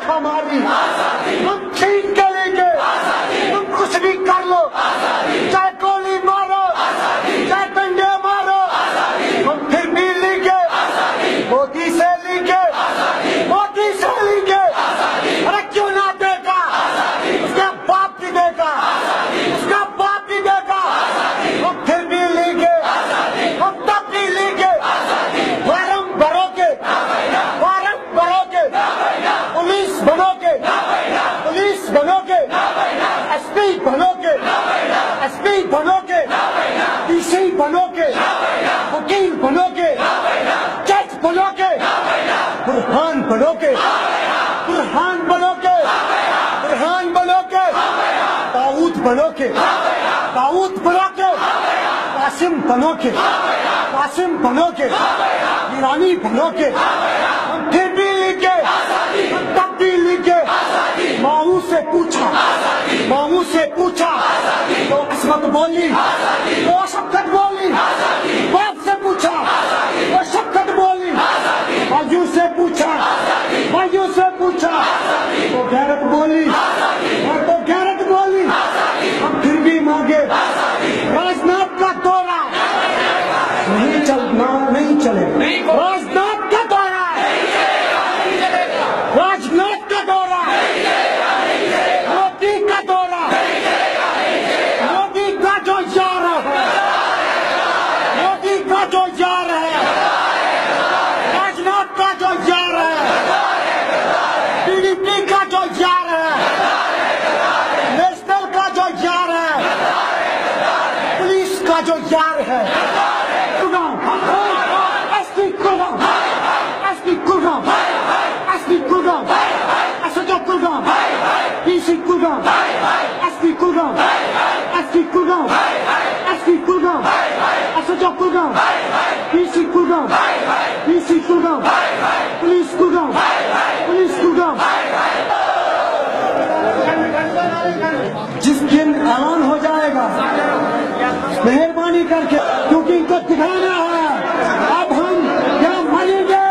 ہماری، تم ٹھیک کے لیے تم کچھ بھی کر لو، چاہے گولی مارو چاہے ڈنڈے مارو، ہم پھر بھی لیگے مودی سے لیگے، مودی سے لیگے۔ ارے کیوں نہ دے گا؟ اس کا باپ بھی دے گا، اس کا باپ بھی دے گا، ہم پھر بھی لیگے، ہم تب بھی لیگے۔ فارم بھرو گے، فارم بھرو گے، پولیس بنو گے، پولیس بنو گے، ایس پی بنو گے، ایس پی بنو گے، ڈی سی بنو گے، وکیل بنو گے، جج بنو گے، برہان بنو گے، برہان بنو گے، برہان بنو گے، داؤد بنو گے، داؤد بنو گے، قاسم بنو گے، قاسم بنو گے، ایرانی بنو گے، ہم پھر بھی لکھے، ہم تب بھی لکھے۔ ماؤں سے پوچھا، ماؤں سے پوچھا تو عصمت بولی، تو شفقت بولی، باپ سے پوچھا تو شفقت بولی، بھائیوں سے پوچھا، بھائیوں سے پوچھا تو غیرت بولی، اور تو غیرت بولی۔ ہم پھر بھی مانگے راجناتھ کا دورہ نہیں چلنا، نہیں چلے راجناتھ کا دورہ، راجناتھ کا دورہ، مودی کا دورہ، مودی کا جو یار ہے، مودی کا جو یار ہے، راجناتھ کا جو یار ہے، پی ڈی پی کا جو یار ہے، نیشنل کا جو یار ہے، پولیس کا جو یار ہے، S P Kulgam, S P Kulgam, S P Kulgam, S H O Kulgam, D C Kulgam, S P Kulgam, S P Kulgam, S P Kulgam, S H O Kulgam, D C Kulgam, D C Kulgam, police Kulgam, police Kulgam. جس دن اعلان ہو جائے گا مہربانی کر کے، کیونکہ ان کو دکھانا ہے اب ہم کیا مانیں گے۔